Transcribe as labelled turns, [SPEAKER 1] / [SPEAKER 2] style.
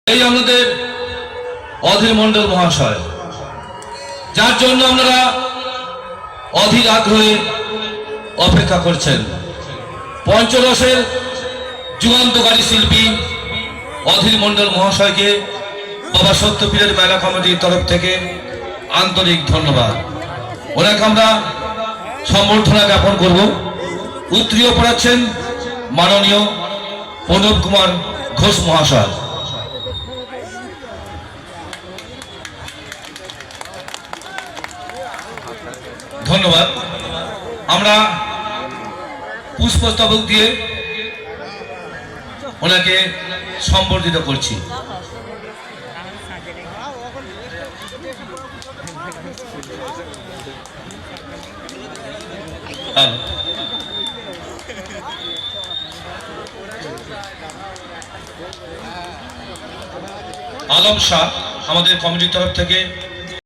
[SPEAKER 1] এই আমাদের অধীর মণ্ডল মহাশয়, যার জন্য আপনারা অধীর আগ্রহে অপেক্ষা করছেন। পঞ্চরসের যুগান্তকারী শিল্পী অধীর মণ্ডল মহাশয়কে বাবা সত্যপীরের মেলা কমিটির তরফ থেকে আন্তরিক ধন্যবাদ। ওনাকে আমরা সম্বর্ধনা জ্ঞাপন করব। উত্তরীয় পড়াচ্ছেন মাননীয় প্রণব কুমার ঘোষ মহাশয়। ধন্যবাদ। আমরা পুষ্পস্তবক দিয়ে ওনাকে সম্বর্ধিত করছি। আলম শাহ আমাদের কমিটির তরফ থেকে